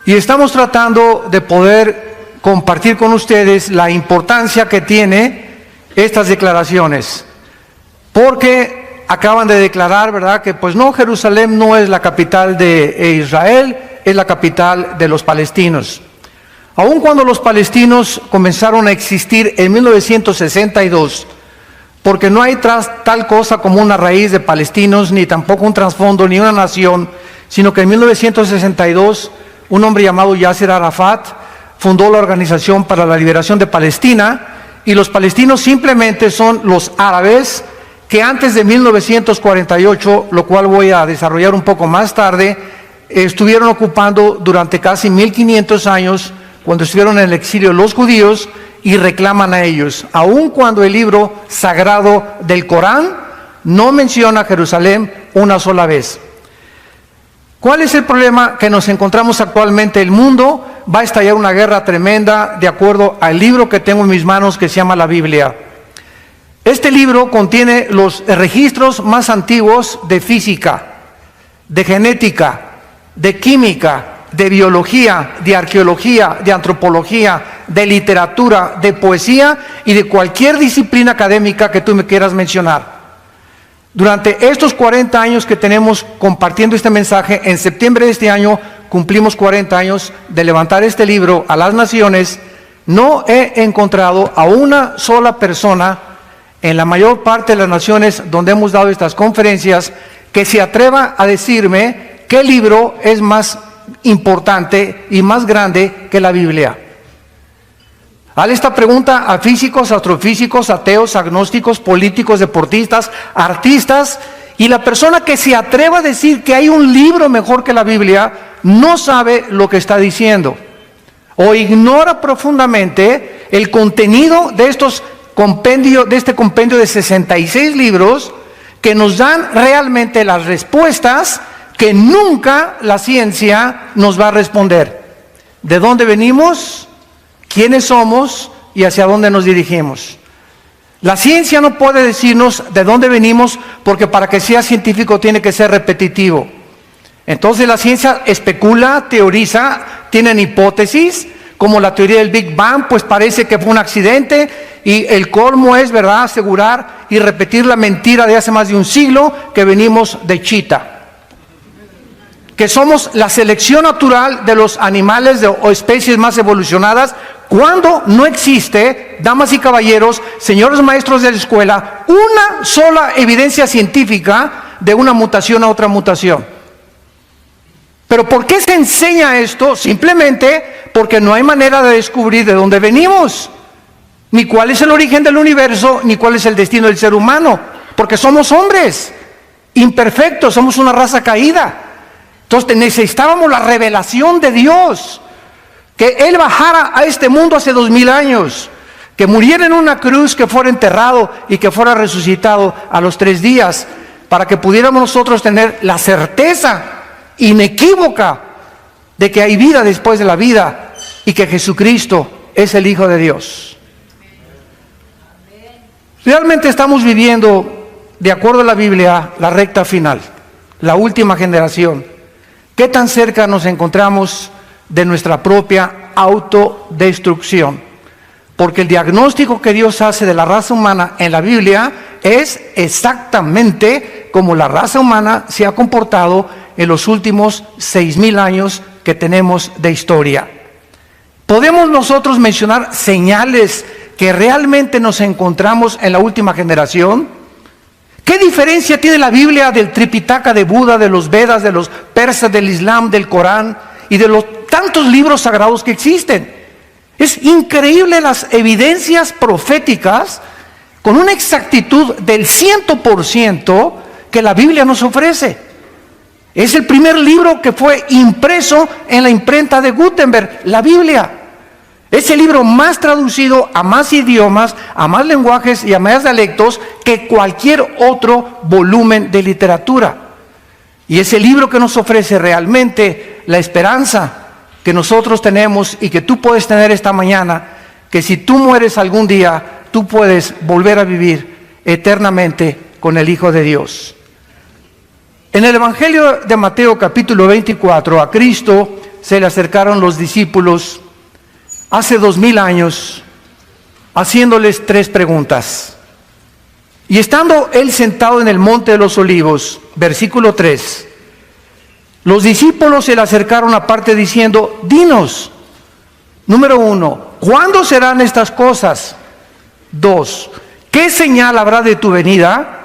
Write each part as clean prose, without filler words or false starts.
Y estamos tratando de poder compartir con ustedes la importancia que tiene estas declaraciones. Porque acaban de declarar, ¿verdad?, que pues no, Jerusalén no es la capital de Israel, es la capital de los palestinos. Aun cuando los palestinos comenzaron a existir en 1962, porque no hay tal cosa como una raíz de palestinos, ni tampoco un trasfondo, ni una nación, sino que en 1962 un hombre llamado Yasser Arafat fundó la Organización para la Liberación de Palestina, y los palestinos simplemente son los árabes que antes de 1948, lo cual voy a desarrollar un poco más tarde, estuvieron ocupando durante casi 1500 años, cuando estuvieron en el exilio los judíos, y reclaman a ellos, aun cuando el libro sagrado del Corán no menciona Jerusalén una sola vez. ¿Cuál es el problema que nos encontramos actualmente? El mundo va a estallar una guerra tremenda de acuerdo al libro que tengo en mis manos, que se llama la Biblia. Este libro contiene los registros más antiguos de física, de genética, de química, de biología, de arqueología, de antropología, de literatura, de poesía y de cualquier disciplina académica que tú me quieras mencionar. Durante estos 40 años que tenemos compartiendo este mensaje, en septiembre de este año cumplimos 40 años de levantar este libro a las naciones. No he encontrado a una sola persona en la mayor parte de las naciones donde hemos dado estas conferencias que se atreva a decirme qué libro es más importante y más grande que la Biblia. Hazle esta pregunta a físicos, astrofísicos, ateos, agnósticos, políticos, deportistas, artistas, y la persona que se atreva a decir que hay un libro mejor que la Biblia no sabe lo que está diciendo, o ignora profundamente el contenido de este compendio de 66 libros que nos dan realmente las respuestas que nunca la ciencia nos va a responder. ¿De dónde venimos? ¿Quiénes somos? ¿Y hacia dónde nos dirigimos? La ciencia no puede decirnos de dónde venimos, porque para que sea científico tiene que ser repetitivo. Entonces la ciencia especula, teoriza, tienen hipótesis, como la teoría del Big Bang, pues parece que fue un accidente, y el colmo es, ¿verdad?, asegurar y repetir la mentira de hace más de un siglo, que venimos de chita, que somos la selección natural de los animales o especies más evolucionadas, cuando no existe, damas y caballeros, señores maestros de la escuela, una sola evidencia científica de una mutación a otra mutación. ¿Pero por qué se enseña esto? Simplemente porque no hay manera de descubrir de dónde venimos, ni cuál es el origen del universo, ni cuál es el destino del ser humano, porque somos hombres imperfectos, somos una raza caída. Entonces necesitábamos la revelación de Dios, que Él bajara a este mundo hace 2000 años, que muriera en una cruz, que fuera enterrado y que fuera resucitado a los 3 días, para que pudiéramos nosotros tener la certeza inequívoca de que hay vida después de la vida y que Jesucristo es el Hijo de Dios. Realmente estamos viviendo, de acuerdo a la Biblia, la recta final, la última generación. ¿Qué tan cerca nos encontramos de nuestra propia autodestrucción? Porque el diagnóstico que Dios hace de la raza humana en la Biblia es exactamente como la raza humana se ha comportado en los últimos 6000 años que tenemos de historia. ¿Podemos nosotros mencionar señales que realmente nos encontramos en la última generación? ¿Qué diferencia tiene la Biblia del Tripitaka de Buda, de los Vedas, de los persas, del Islam, del Corán y de los tantos libros sagrados que existen? Es increíble las evidencias proféticas con una exactitud del 100% que la Biblia nos ofrece. Es el primer libro que fue impreso en la imprenta de Gutenberg, la Biblia. Es el libro más traducido a más idiomas, a más lenguajes y a más dialectos que cualquier otro volumen de literatura. Y es el libro que nos ofrece realmente la esperanza que nosotros tenemos y que tú puedes tener esta mañana, que si tú mueres algún día, tú puedes volver a vivir eternamente con el Hijo de Dios. En el Evangelio de Mateo capítulo 24, a Cristo se le acercaron los discípulos hace 2000 años, haciéndoles 3 preguntas. Y estando él sentado en el monte de los olivos, versículo 3, los discípulos se le acercaron aparte diciendo: dinos, número 1, ¿cuándo serán estas cosas? 2, ¿qué señal habrá de tu venida?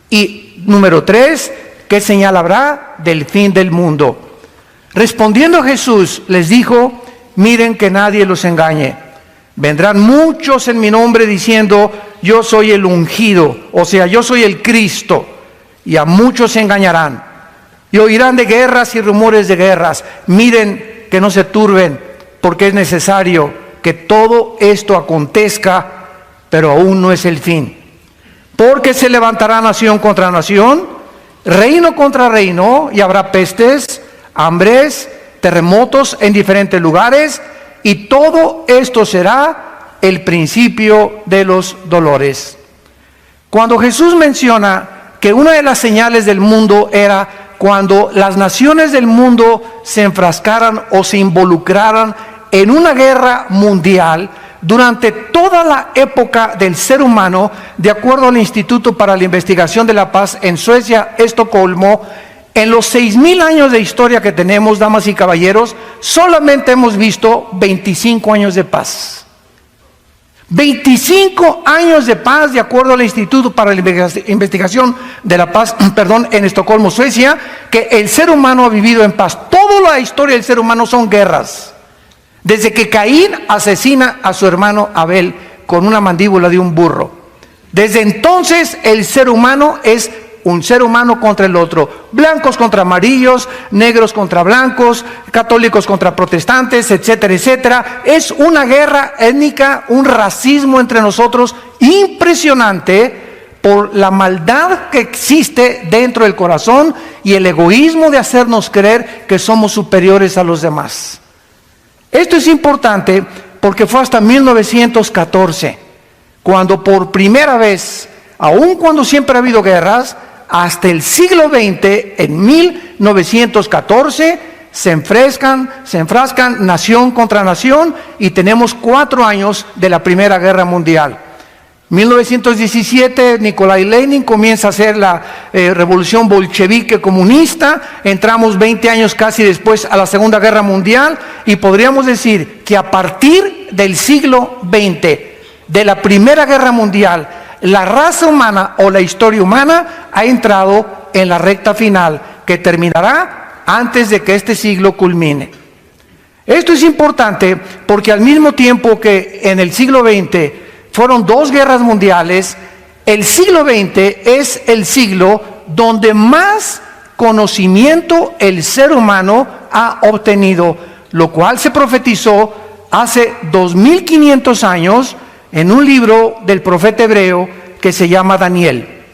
Y número 3, ¿qué señal habrá del fin del mundo? Respondiendo Jesús les dijo: miren que nadie los engañe. Vendrán muchos en mi nombre diciendo: yo soy el ungido, o sea, yo soy el Cristo, y a muchos se engañarán. Y oirán de guerras y rumores de guerras. Miren que no se turben, porque es necesario que todo esto acontezca, pero aún no es el fin. Porque se levantará nación contra nación, reino contra reino, y habrá pestes, hambres, terremotos en diferentes lugares, y todo esto será el principio de los dolores. Cuando Jesús menciona que una de las señales del mundo era cuando las naciones del mundo se enfrascaran o se involucraran en una guerra mundial, durante toda la época del ser humano, de acuerdo al Instituto para la Investigación de la Paz en Suecia, Estocolmo, en los 6000 años de historia que tenemos, damas y caballeros, solamente hemos visto 25 años de paz. 25 años de paz, de acuerdo al Instituto para la Investigación de la Paz, en Estocolmo, Suecia, que el ser humano ha vivido en paz. Toda la historia del ser humano son guerras. Desde que Caín asesina a su hermano Abel con una mandíbula de un burro. Desde entonces el ser humano es un ser humano contra el otro, blancos contra amarillos, negros contra blancos, católicos contra protestantes, etcétera, etcétera. Es una guerra étnica, un racismo entre nosotros impresionante por la maldad que existe dentro del corazón y el egoísmo de hacernos creer que somos superiores a los demás. Esto es importante porque fue hasta 1914, cuando por primera vez, aun cuando siempre ha habido guerras, hasta el siglo XX, en 1914, se enfrascan nación contra nación, y tenemos 4 años de la Primera Guerra Mundial. 1917, Nikolai Lenin comienza a hacer la revolución bolchevique comunista. Entramos 20 años casi después a la Segunda Guerra Mundial, y podríamos decir que a partir del siglo XX, de la Primera Guerra Mundial, la raza humana o la historia humana ha entrado en la recta final, que terminará antes de que este siglo culmine. Esto es importante porque al mismo tiempo que en el siglo XX fueron 2 guerras mundiales, el siglo XX es el siglo donde más conocimiento el ser humano ha obtenido, lo cual se profetizó hace 2500 años en un libro del profeta hebreo que se llama Daniel.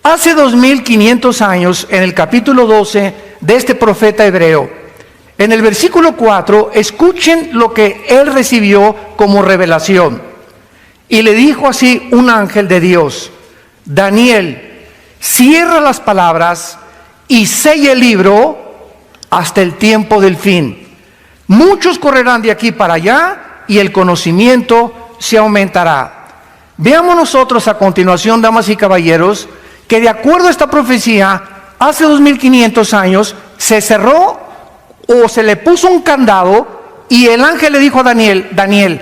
Hace 2500 años, en el capítulo 12 de este profeta hebreo, en el versículo 4, escuchen lo que él recibió como revelación. Y le dijo así un ángel de Dios: Daniel, cierra las palabras y sella el libro hasta el tiempo del fin. Muchos correrán de aquí para allá y el conocimiento se aumentará. Veamos nosotros a continuación, damas y caballeros, que de acuerdo a esta profecía, hace 2500 años se cerró o se le puso un candado, y el ángel le dijo a Daniel: Daniel,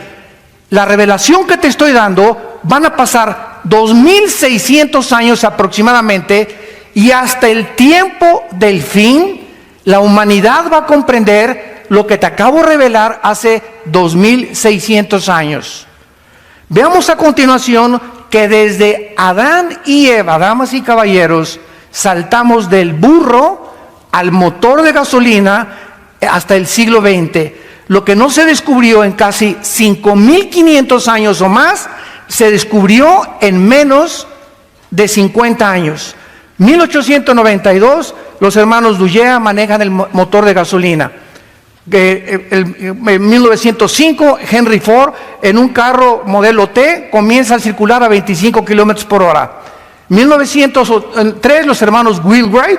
la revelación que te estoy dando, van a pasar 2600 años aproximadamente, y hasta el tiempo del fin la humanidad va a comprender lo que te acabo de revelar hace 2600 años. Veamos a continuación que desde Adán y Eva, damas y caballeros, saltamos del burro al motor de gasolina hasta el siglo XX. Lo que no se descubrió en casi 5500 años o más, se descubrió en menos de 50 años. 1892, los hermanos Dugea manejan el motor de gasolina. En 1905, Henry Ford, en un carro modelo T, comienza a circular a 25 kilómetros por hora. 1903, los hermanos Wheelwright,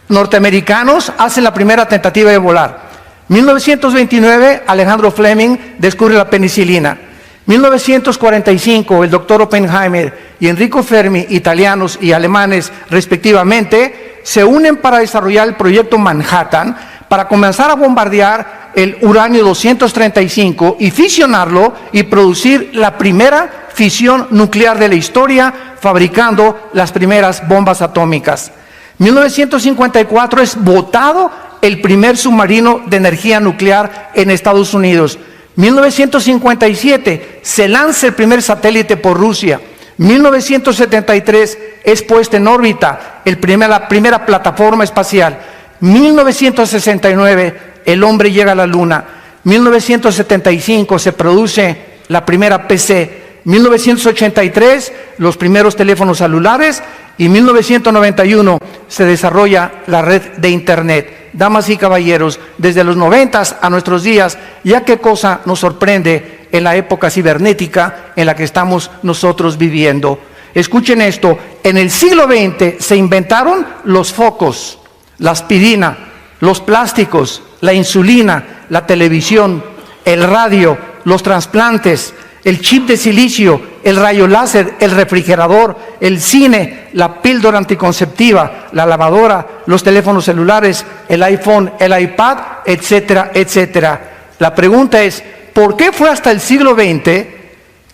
norteamericanos, hacen la primera tentativa de volar. 1929, Alejandro Fleming descubre la penicilina. 1945, el doctor Oppenheimer y Enrico Fermi, italianos y alemanes respectivamente, se unen para desarrollar el proyecto Manhattan, para comenzar a bombardear el uranio 235 y fisionarlo y producir la primera fisión nuclear de la historia, fabricando las primeras bombas atómicas. 1954 es botado el primer submarino de energía nuclear en Estados Unidos. 1957 se lanza el primer satélite por Rusia. 1973 es puesta en órbita la primera plataforma espacial. 1969 el hombre llega a la luna. 1975 se produce la primera PC. 1983 los primeros teléfonos celulares y 1991 se desarrolla la red de Internet. Damas y caballeros, desde los 90 a nuestros días, ya qué cosa nos sorprende en la época cibernética en la que estamos nosotros viviendo. Escuchen esto, en el siglo XX se inventaron los focos, la aspirina, los plásticos, la insulina, la televisión, el radio, los trasplantes, el chip de silicio, el rayo láser, el refrigerador, el cine, la píldora anticonceptiva, la lavadora, los teléfonos celulares, el iPhone, el iPad, etcétera, etcétera. La pregunta es, ¿por qué fue hasta el siglo XX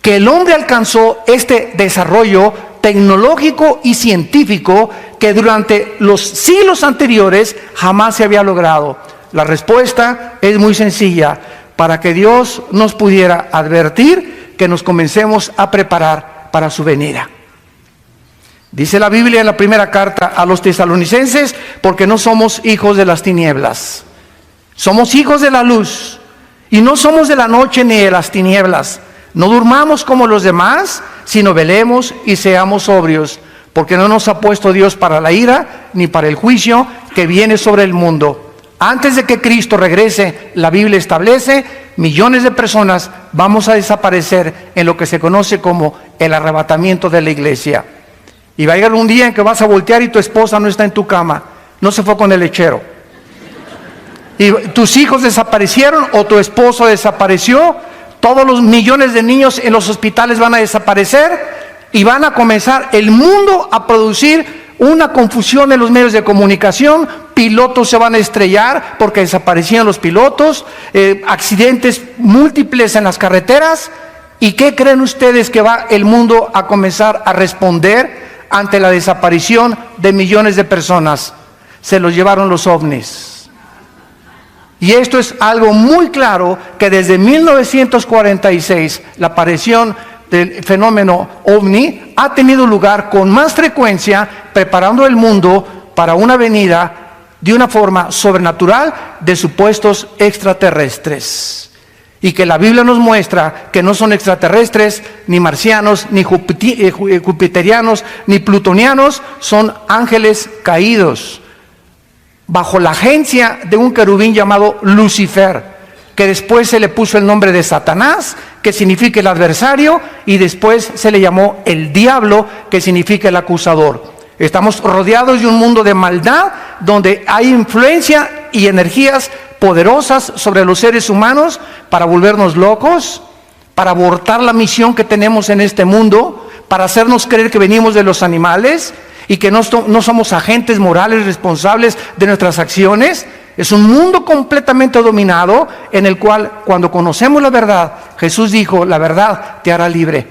que el hombre alcanzó este desarrollo tecnológico y científico que durante los siglos anteriores jamás se había logrado? La respuesta es muy sencilla, para que Dios nos pudiera advertir que nos comencemos a preparar para su venida. Dice la Biblia en la primera carta a los tesalonicenses, porque no somos hijos de las tinieblas, somos hijos de la luz, y no somos de la noche ni de las tinieblas. No durmamos como los demás, sino velemos y seamos sobrios, porque no nos ha puesto Dios para la ira, ni para el juicio que viene sobre el mundo. Antes de que Cristo regrese, la Biblia establece, millones de personas vamos a desaparecer en lo que se conoce como el arrebatamiento de la iglesia. Y va a llegar un día en que vas a voltear y tu esposa no está en tu cama, no se fue con el lechero. Y tus hijos desaparecieron o tu esposo desapareció, todos los millones de niños en los hospitales van a desaparecer y van a comenzar el mundo a producir una confusión en los medios de comunicación. Pilotos se van a estrellar porque desaparecieron los pilotos, accidentes múltiples en las carreteras. ¿Y qué creen ustedes que va el mundo a comenzar a responder ante la desaparición de millones de personas? Se los llevaron los ovnis. Y esto es algo muy claro, que desde 1946 la aparición del fenómeno ovni ha tenido lugar con más frecuencia, preparando el mundo para una venida de una forma sobrenatural de supuestos extraterrestres. Y que la Biblia nos muestra que no son extraterrestres, ni marcianos, ni jupiterianos, ni plutonianos, son ángeles caídos, bajo la agencia de un querubín llamado Lucifer, que después se le puso el nombre de Satanás, que significa el adversario, y después se le llamó el diablo, que significa el acusador. Estamos rodeados de un mundo de maldad, donde hay influencia y energías poderosas sobre los seres humanos para volvernos locos, para abortar la misión que tenemos en este mundo, para hacernos creer que venimos de los animales y que no somos agentes morales responsables de nuestras acciones. Es un mundo completamente dominado, en el cual, cuando conocemos la verdad, Jesús dijo, la verdad te hará libre.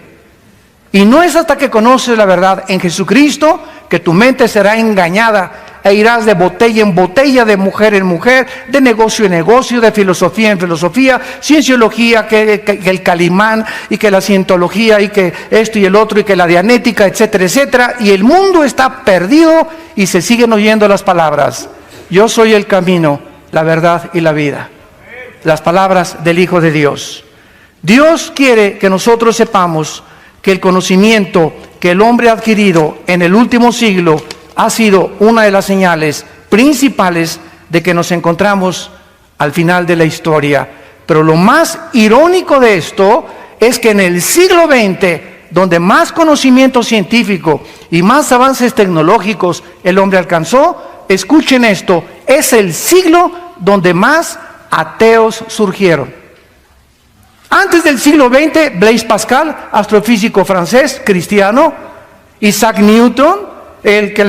Y no es hasta que conoces la verdad en Jesucristo que tu mente será engañada e irás de botella en botella, de mujer en mujer, de negocio en negocio, de filosofía en filosofía, cienciología, que el Calimán, y que la cientología, y que esto y el otro, y que la dianética, etcétera, etcétera. Y el mundo está perdido y se siguen oyendo las palabras: yo soy el camino, la verdad y la vida. Las palabras del Hijo de Dios. Dios quiere que nosotros sepamos que el conocimiento que el hombre ha adquirido en el último siglo ha sido una de las señales principales de que nos encontramos al final de la historia. Pero lo más irónico de esto es que en el siglo XX, donde más conocimiento científico y más avances tecnológicos el hombre alcanzó, escuchen esto, es el siglo donde más ateos surgieron. Antes del siglo XX, Blaise Pascal, astrofísico francés, cristiano; Isaac Newton, el que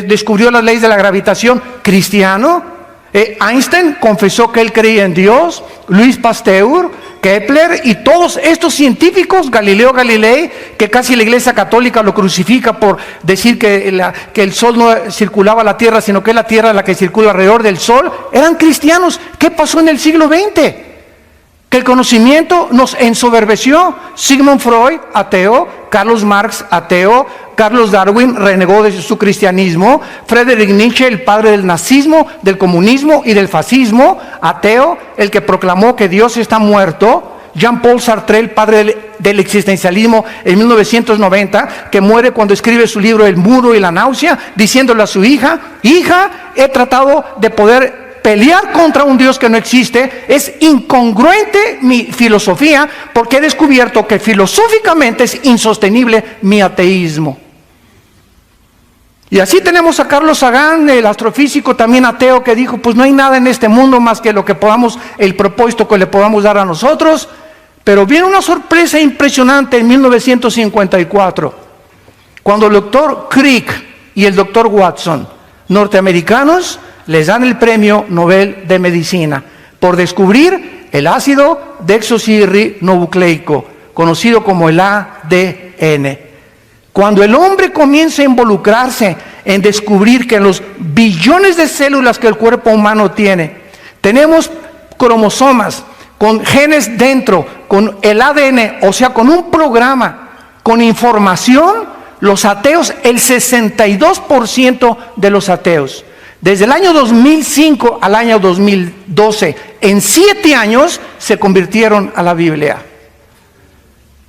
descubrió las leyes de la gravitación, cristiano; Einstein confesó que él creía en Dios; Louis Pasteur, Kepler y todos estos científicos, Galileo Galilei, que casi la Iglesia Católica lo crucifica por decir que el Sol no circulaba la Tierra, sino que es la Tierra la que circula alrededor del Sol, eran cristianos. ¿Qué pasó en el siglo XX? Que el conocimiento nos ensoberbeció. Sigmund Freud, ateo; Karl Marx, ateo; Charles Darwin renegó de su cristianismo; Friedrich Nietzsche, el padre del nazismo, del comunismo y del fascismo, ateo, el que proclamó que Dios está muerto; Jean-Paul Sartre, el padre del existencialismo, en 1990, que muere cuando escribe su libro El muro y la náusea, diciéndole a su hija: hija, he tratado de poder pelear contra un Dios que no existe, es incongruente mi filosofía, porque he descubierto que filosóficamente es insostenible mi ateísmo. Y así tenemos a Carlos Sagan, el astrofísico también ateo, que dijo: pues no hay nada en este mundo más que lo que podamos, el propósito que le podamos dar a nosotros. Pero viene una sorpresa impresionante en 1954, cuando el doctor Crick y el doctor Watson, norteamericanos, les dan el premio Nobel de Medicina por descubrir el ácido desoxirribonucleico, conocido como el ADN. Cuando el hombre comienza a involucrarse en descubrir que en los billones de células que el cuerpo humano tiene, tenemos cromosomas con genes dentro, con el ADN, o sea, con un programa, con información, los ateos, el 62% de los ateos, desde el año 2005 al año 2012, en 7 años, se convirtieron a la Biblia.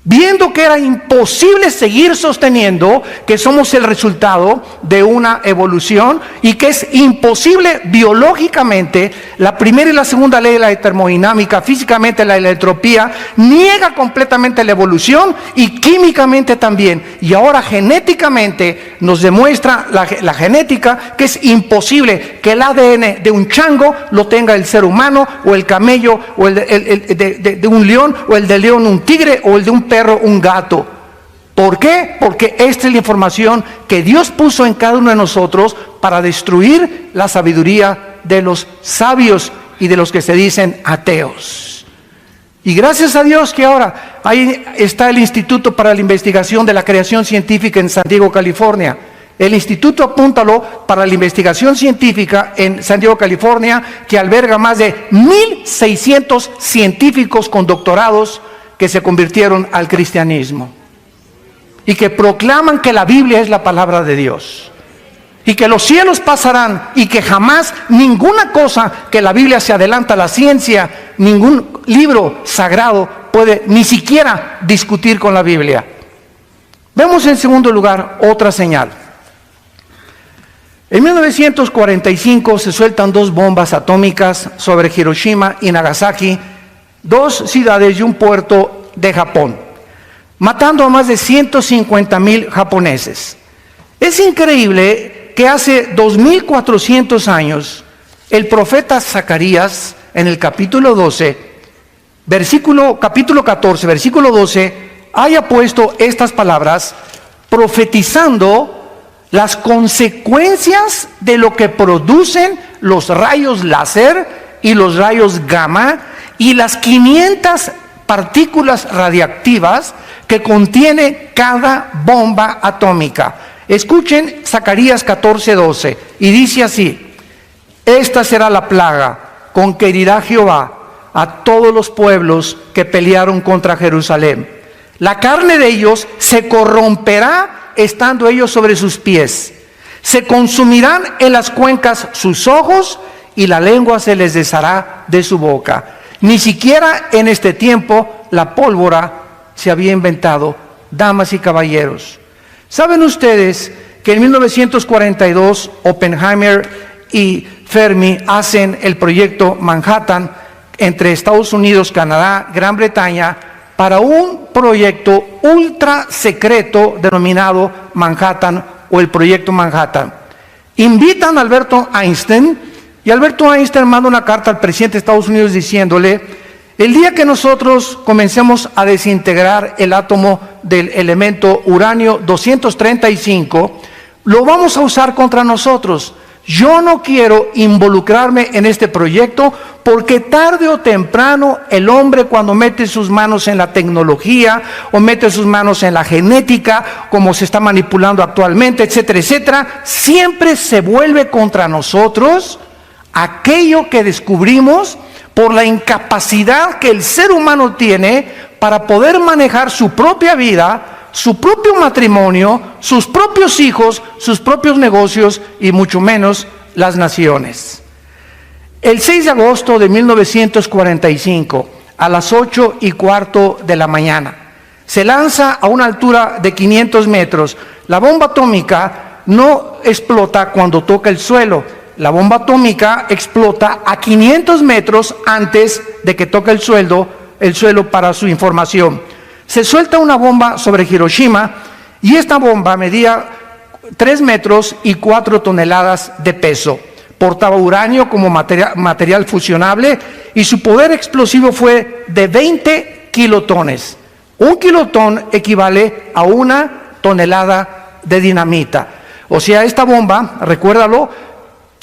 Viendo que era imposible seguir sosteniendo que somos el resultado de una evolución y que es imposible biológicamente, la primera y la segunda ley de la termodinámica, físicamente la entropía, niega completamente la evolución, y químicamente también. Y ahora genéticamente nos demuestra la genética que es imposible que el ADN de un chango lo tenga el ser humano, o el camello, o el de un león, o el de león un tigre, o el de un perro, un gato. ¿Por qué? Porque esta es la información que Dios puso en cada uno de nosotros para destruir la sabiduría de los sabios y de los que se dicen ateos. Y gracias a Dios que ahora ahí está el Instituto para la Investigación de la Creación Científica en San Diego, California. El instituto, apúntalo, para la investigación científica en San Diego, California, que alberga más de 1,600 científicos con doctorados que se convirtieron al cristianismo y que proclaman que la Biblia es la palabra de Dios y que los cielos pasarán y que jamás ninguna cosa que la Biblia se adelanta a la ciencia, ningún libro sagrado puede ni siquiera discutir con la Biblia. Vemos en segundo lugar otra señal. En 1945 se sueltan 2 bombas atómicas sobre Hiroshima y Nagasaki, 2 ciudades y un puerto de Japón, matando a más de 150,000 japoneses. Es increíble que hace 2400 años el profeta Zacarías, en el capítulo 12, capítulo 14, versículo 12, haya puesto estas palabras profetizando las consecuencias de lo que producen los rayos láser y los rayos gamma y las 500 partículas radiactivas que contiene cada bomba atómica. Escuchen Zacarías 14:12, y dice así: esta será la plaga con que herirá Jehová a todos los pueblos que pelearon contra Jerusalén. La carne de ellos se corromperá estando ellos sobre sus pies. Se consumirán en las cuencas sus ojos, y la lengua se les deshará de su boca. Ni siquiera en este tiempo la pólvora se había inventado. Damas y caballeros, ¿saben ustedes que en 1942 Oppenheimer y Fermi hacen el proyecto Manhattan entre Estados Unidos, Canadá, Gran Bretaña, para un proyecto ultra secreto denominado Manhattan o el proyecto Manhattan? Invitan a Albert Einstein, Y Alberto Einstein manda una carta al presidente de Estados Unidos diciéndole: el día que nosotros comencemos a desintegrar el átomo del elemento uranio 235, lo vamos a usar contra nosotros. Yo no quiero involucrarme en este proyecto porque tarde o temprano el hombre, cuando mete sus manos en la tecnología o mete sus manos en la genética, como se está manipulando actualmente, etcétera, etcétera, siempre se vuelve contra nosotros aquello que descubrimos por la incapacidad que el ser humano tiene para poder manejar su propia vida, su propio matrimonio, sus propios hijos, sus propios negocios y mucho menos las naciones. El 6 de agosto de 1945, a las 8:15 de la mañana, se lanza a una altura de 500 metros. La bomba atómica no explota cuando toca el suelo. La bomba atómica explota a 500 metros antes de que toque el suelo, para su información. Se suelta una bomba sobre Hiroshima y esta bomba medía 3 metros y 4 toneladas de peso. Portaba uranio como material fusionable y su poder explosivo fue de 20 kilotones. Un kilotón equivale a 1 tonelada de dinamita. O sea, esta bomba, recuérdalo,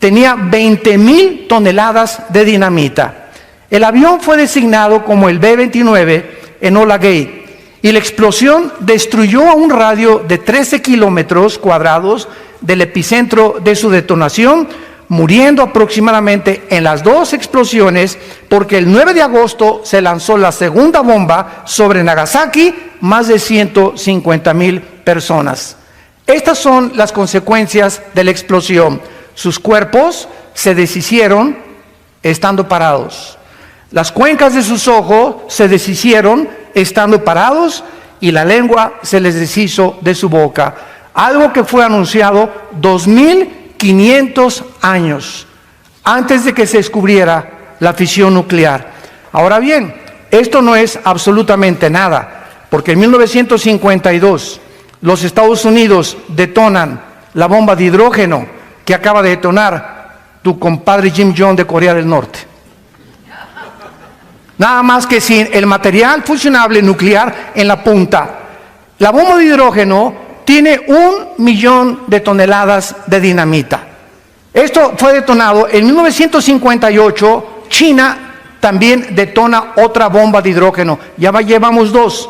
tenía 20,000 toneladas de dinamita. El avión fue designado como el B-29 Enola Gay y la explosión destruyó a un radio de 13 kilómetros cuadrados del epicentro de su detonación, muriendo aproximadamente en las 2 explosiones, porque el 9 de agosto se lanzó la segunda bomba sobre Nagasaki, más de 150,000 personas. Estas son las consecuencias de la explosión. Sus cuerpos se deshicieron estando parados. Las cuencas de sus ojos se deshicieron estando parados y la lengua se les deshizo de su boca. Algo que fue anunciado 2,500 años antes de que se descubriera la fisión nuclear. Ahora bien, esto no es absolutamente nada, porque en 1952 los Estados Unidos detonan la bomba de hidrógeno que acaba de detonar tu compadre Kim Jong de Corea del Norte. Nada más que sin el material fusionable nuclear en la punta. La bomba de hidrógeno tiene 1,000,000 de toneladas de dinamita. Esto fue detonado en 1958. China también detona otra bomba de hidrógeno. Ya llevamos 2.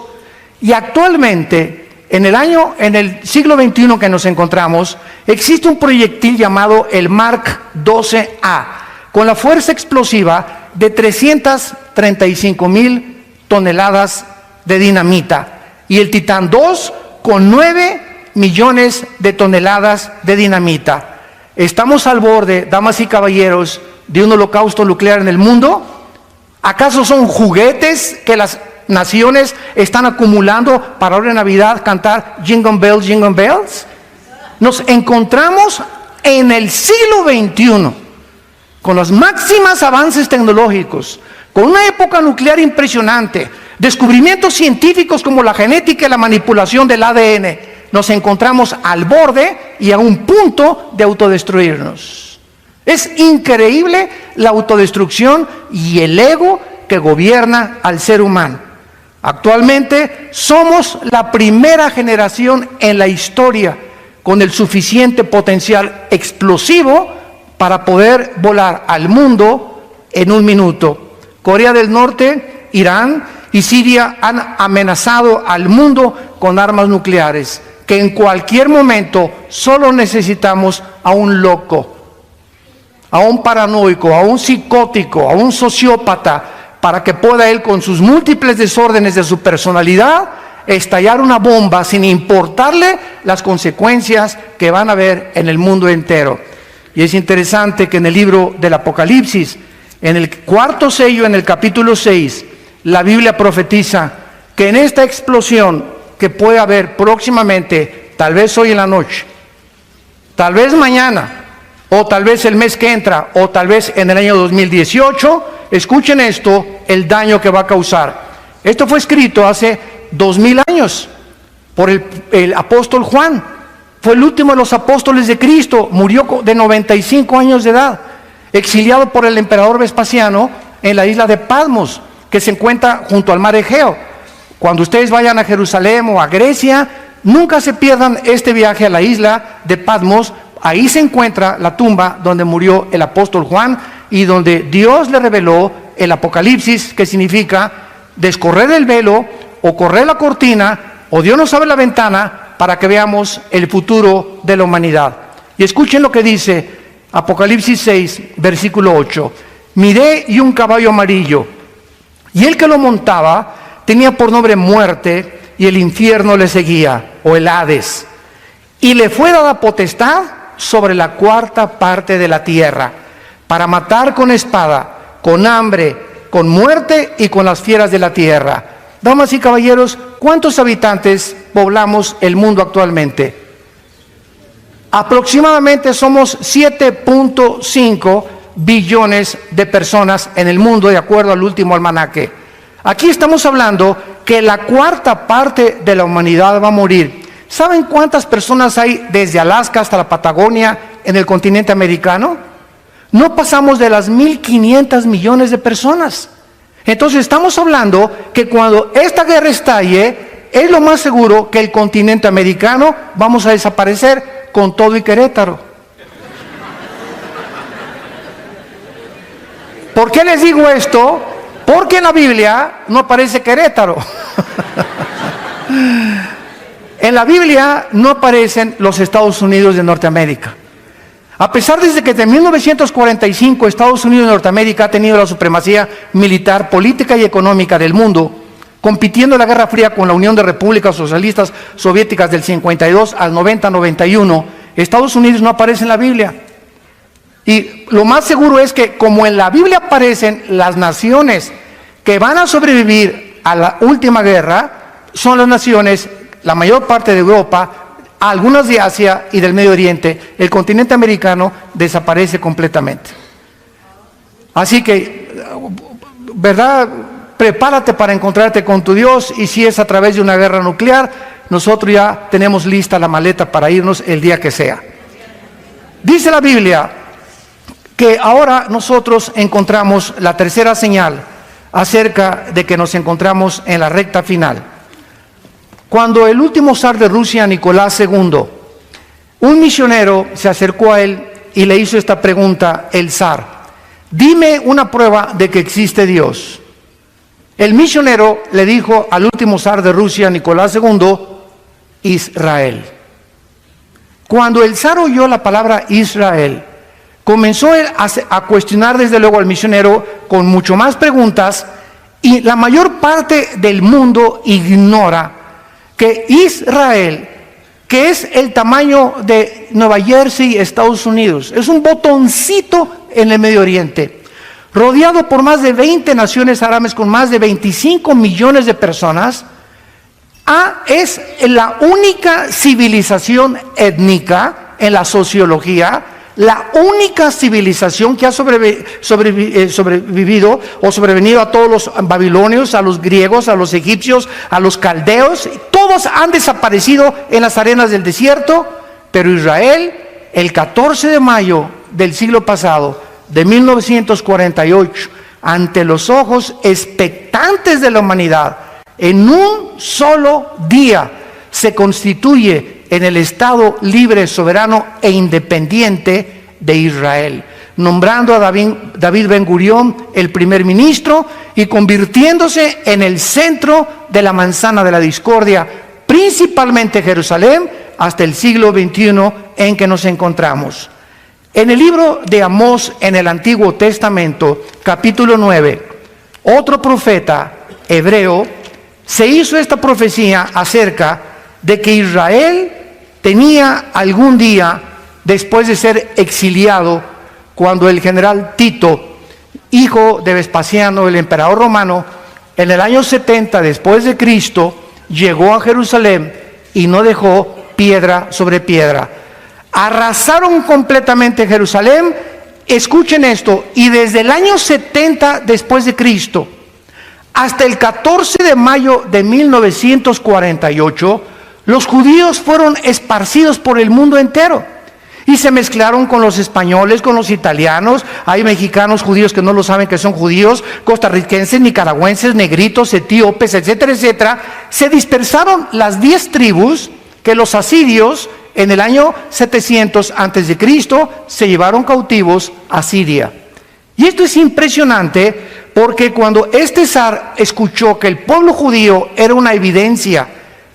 Y actualmente, en el siglo XXI que nos encontramos, existe un proyectil llamado el Mark 12A, con la fuerza explosiva de 335,000 toneladas de dinamita, y el Titán 2 con 9 millones de toneladas de dinamita. ¿Estamos al borde, damas y caballeros, de un holocausto nuclear en el mundo? ¿Acaso son juguetes que las naciones están acumulando para ahora en Navidad cantar Jingle Bells, Jingle Bells? Nos encontramos en el siglo XXI, con los máximos avances tecnológicos, con una época nuclear impresionante, descubrimientos científicos como la genética y la manipulación del ADN. Nos encontramos al borde y a un punto de autodestruirnos. Es increíble la autodestrucción y el ego que gobierna al ser humano. Actualmente somos la primera generación en la historia con el suficiente potencial explosivo para poder volar al mundo en 1 minuto. Corea del Norte, Irán y Siria han amenazado al mundo con armas nucleares, que en cualquier momento solo necesitamos a un loco, a un paranoico, a un psicótico, a un sociópata, para que pueda él, con sus múltiples desórdenes de su personalidad, estallar una bomba sin importarle las consecuencias que van a haber en el mundo entero. Y es interesante que en el libro del Apocalipsis, en el 4.º sello, en el capítulo 6, la Biblia profetiza que en esta explosión que puede haber próximamente, tal vez hoy en la noche, tal vez mañana, o tal vez el mes que entra, o tal vez en el año 2018, escuchen esto, el daño que va a causar. Esto fue escrito hace 2000 años por el apóstol Juan. Fue el último de los apóstoles de Cristo, murió de 95 años de edad. exiliado por el emperador Vespasiano en la isla de Patmos, que se encuentra junto al mar Egeo. Cuando ustedes vayan a Jerusalén o a Grecia, nunca se pierdan este viaje a la isla de Patmos. Ahí se encuentra la tumba donde murió el apóstol Juan y donde Dios le reveló el Apocalipsis, que significa descorrer el velo o correr la cortina, o Dios nos abre la ventana para que veamos el futuro de la humanidad. Y escuchen lo que dice Apocalipsis 6, versículo 8. Miré y un caballo amarillo, y el que lo montaba tenía por nombre Muerte, y el infierno le seguía, o el Hades. Y le fue dada potestad sobre la cuarta parte de la tierra, para matar con espada, con hambre, con muerte y con las fieras de la tierra. Damas y caballeros, ¿cuántos habitantes poblamos el mundo actualmente? Aproximadamente somos 7.5 billones de personas en el mundo, de acuerdo al último almanaque. Aquí estamos hablando que la cuarta parte de la humanidad va a morir. ¿Saben cuántas personas hay desde Alaska hasta la Patagonia en el continente americano? No pasamos de las 1.500 millones de personas. Entonces estamos hablando que cuando esta guerra estalle, es lo más seguro que el continente americano vamos a desaparecer con todo y Querétaro. ¿Por qué les digo esto? Porque en la Biblia no aparece Querétaro. En la Biblia no aparecen los Estados Unidos de Norteamérica. A pesar de que desde 1945 Estados Unidos de Norteamérica ha tenido la supremacía militar, política y económica del mundo, compitiendo en la Guerra Fría con la Unión de Repúblicas Socialistas Soviéticas del 52 al 90-91, Estados Unidos no aparece en la Biblia. Y lo más seguro es que, como en la Biblia aparecen las naciones que van a sobrevivir a la última guerra, son las naciones, la mayor parte de Europa, algunas de Asia y del Medio Oriente. El continente americano desaparece completamente. Así que, ¿verdad? Prepárate para encontrarte con tu Dios, y si es a través de una guerra nuclear, nosotros ya tenemos lista la maleta para irnos el día que sea. Dice la Biblia que ahora nosotros encontramos la tercera señal acerca de que nos encontramos en la recta final. Cuando el último zar de Rusia, Nicolás II, un misionero se acercó a él y le hizo esta pregunta, el zar: dime una prueba de que existe Dios. El misionero le dijo al último zar de Rusia, Nicolás II, Israel. Cuando el zar oyó la palabra Israel, comenzó a cuestionar desde luego al misionero con mucho más preguntas, y la mayor parte del mundo ignora que Israel, que es el tamaño de Nueva Jersey, Estados Unidos, es un botoncito en el Medio Oriente, rodeado por más de 20 naciones árabes con más de 25 millones de personas, es la única civilización étnica en la sociología, la única civilización que ha sobrevenido a todos los babilonios, a los griegos, a los egipcios, a los caldeos. Todos han desaparecido en las arenas del desierto, pero Israel, el 14 de mayo del siglo pasado, de 1948, ante los ojos expectantes de la humanidad, en un solo día se constituye en el Estado libre, soberano e independiente de Israel, nombrando a David Ben Gurión el primer ministro y convirtiéndose en el centro de la manzana de la discordia, principalmente Jerusalén, hasta el siglo XXI en que nos encontramos. En el libro de Amós, en el Antiguo Testamento, capítulo 9, otro profeta hebreo se hizo esta profecía acerca de que Israel tenía algún día, después de ser exiliado, cuando el general Tito, hijo de Vespasiano, el emperador romano, en el año 70 después de Cristo, llegó a Jerusalén y no dejó piedra sobre piedra. Arrasaron completamente Jerusalén. Escuchen esto, y desde el año 70 después de Cristo hasta el 14 de mayo de 1948, los judíos fueron esparcidos por el mundo entero. Y se mezclaron con los españoles, con los italianos. Hay mexicanos judíos que no lo saben que son judíos, costarricenses, nicaragüenses, negritos, etíopes, etcétera, etcétera. Se dispersaron las 10 tribus que los asirios en el año 700 antes de Cristo se llevaron cautivos a Siria. Y esto es impresionante porque cuando este zar escuchó que el pueblo judío era una evidencia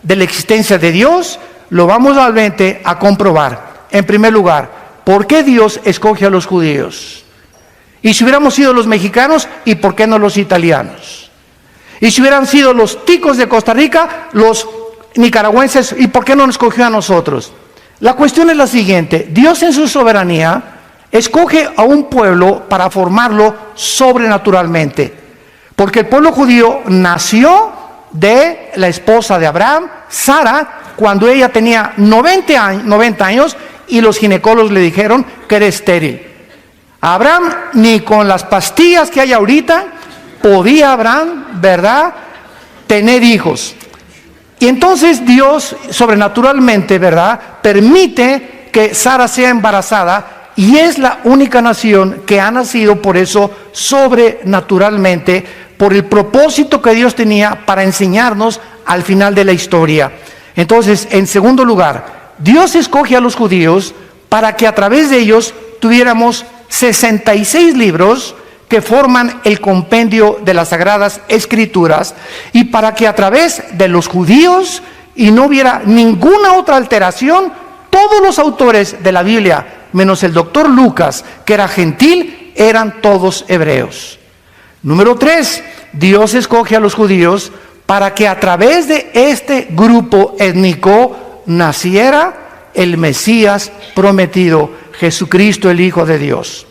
de la existencia de Dios, lo vamos realmente a comprobar. En primer lugar, ¿por qué Dios escoge a los judíos? Y si hubiéramos sido los mexicanos, ¿y por qué no los italianos? Y si hubieran sido los ticos de Costa Rica, los nicaragüenses, ¿y por qué no nos escogió a nosotros? La cuestión es la siguiente: Dios en su soberanía escoge a un pueblo para formarlo sobrenaturalmente, porque el pueblo judío nació de la esposa de Abraham, Sara, cuando ella tenía 90 años y los ginecólogos le dijeron que era estéril. Abraham, ni con las pastillas que hay ahorita, podía Abraham, ¿verdad?, tener hijos. Y entonces Dios sobrenaturalmente, ¿verdad?, permite que Sara sea embarazada, y es la única nación que ha nacido por eso sobrenaturalmente, por el propósito que Dios tenía para enseñarnos al final de la historia. Entonces, en segundo lugar, Dios escoge a los judíos para que a través de ellos tuviéramos 66 libros que forman el compendio de las Sagradas Escrituras, y para que a través de los judíos, y no hubiera ninguna otra alteración, todos los autores de la Biblia, menos el doctor Lucas, que era gentil, eran todos hebreos. Número 3, Dios escoge a los judíos para que a través de este grupo étnico naciera el Mesías prometido, Jesucristo, el Hijo de Dios.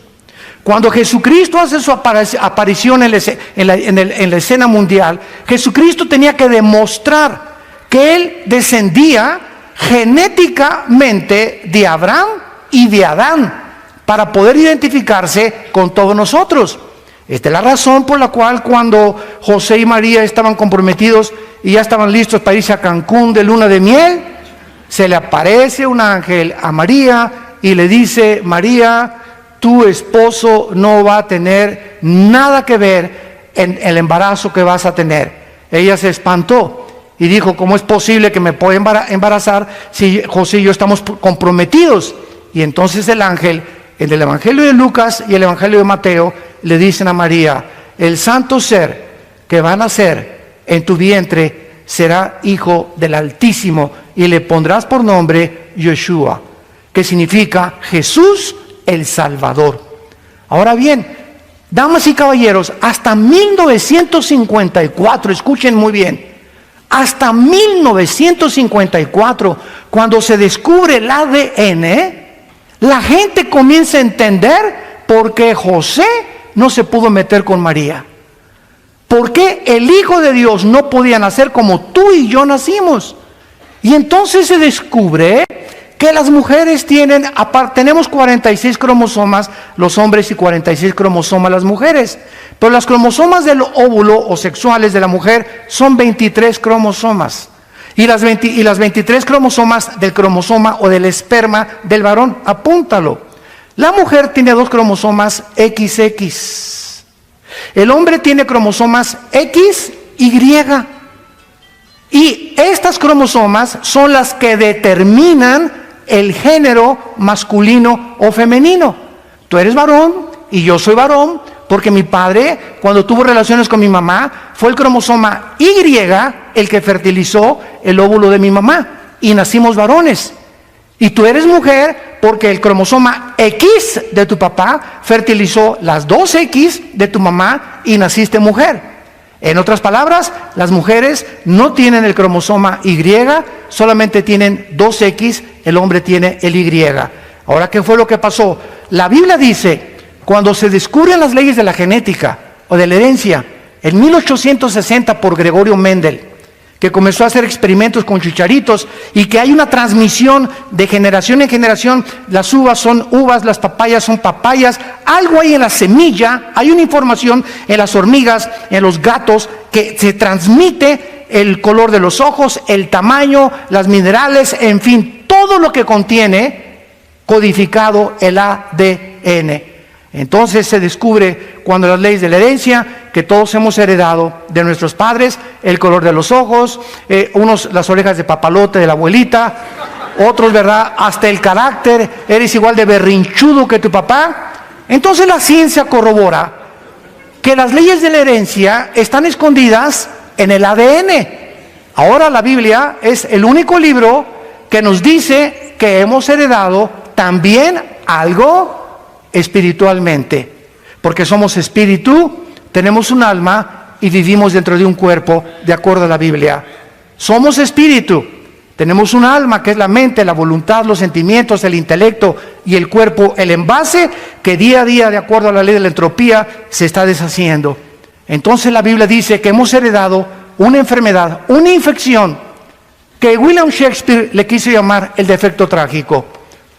Cuando Jesucristo hace su aparición en la escena mundial, Jesucristo tenía que demostrar que Él descendía genéticamente de Abraham y de Adán para poder identificarse con todos nosotros. Esta es la razón por la cual cuando José y María estaban comprometidos y ya estaban listos para irse a Cancún de luna de miel, se le aparece un ángel a María y le dice: María, tu esposo no va a tener nada que ver en el embarazo que vas a tener. Ella se espantó y dijo: ¿cómo es posible que me pueda embarazar si José y yo estamos comprometidos? Y entonces el ángel, en el Evangelio de Lucas y el Evangelio de Mateo, le dicen a María: el santo ser que va a nacer en tu vientre será hijo del Altísimo, y le pondrás por nombre Yeshua, que significa Jesús el Salvador. Ahora bien, damas y caballeros, hasta 1954, escuchen muy bien, hasta 1954, cuando se descubre el ADN, la gente comienza a entender por qué José no se pudo meter con María. ¿Por qué el Hijo de Dios no podía nacer como tú y yo nacimos? Y entonces se descubre que las mujeres tenemos 46 cromosomas los hombres y 46 cromosomas las mujeres. Pero las cromosomas del óvulo o sexuales de la mujer son 23 cromosomas. Y las 23 cromosomas del cromosoma o del esperma del varón, apúntalo. La mujer tiene 2 cromosomas XX. El hombre tiene cromosomas XY. Y estas cromosomas son las que determinan el género masculino o femenino. Tú eres varón y yo soy varón, porque mi padre, cuando tuvo relaciones con mi mamá, fue el cromosoma Y el que fertilizó el óvulo de mi mamá, y nacimos varones. Y tú eres mujer porque el cromosoma X de tu papá fertilizó las 2X de tu mamá y naciste mujer. En otras palabras, las mujeres no tienen el cromosoma Y, solamente tienen 2X, el hombre tiene el Y. Ahora, ¿qué fue lo que pasó? La Biblia dice, cuando se descubren las leyes de la genética o de la herencia, en 1860 por Gregorio Mendel, que comenzó a hacer experimentos con chicharitos, y que hay una transmisión de generación en generación. Las uvas son uvas, las papayas son papayas. Algo hay en la semilla, hay una información en las hormigas, en los gatos, que se transmite el color de los ojos, el tamaño, las minerales, en fin, todo lo que contiene codificado el ADN. Entonces se descubre cuando las leyes de la herencia, que todos hemos heredado de nuestros padres, el color de los ojos, unos las orejas de papalote de la abuelita, otros, ¿verdad?, hasta el carácter, eres igual de berrinchudo que tu papá. Entonces la ciencia corrobora que las leyes de la herencia están escondidas en el ADN. Ahora la Biblia es el único libro que nos dice que hemos heredado también algo espiritualmente, porque somos espíritu, tenemos un alma y vivimos dentro de un cuerpo de acuerdo a la Biblia. Somos espíritu, tenemos un alma que es la mente, la voluntad, los sentimientos, el intelecto y el cuerpo, el envase que día a día, de acuerdo a la ley de la entropía, se está deshaciendo. Entonces la Biblia dice que hemos heredado una enfermedad, una infección, que William Shakespeare le quiso llamar el defecto trágico.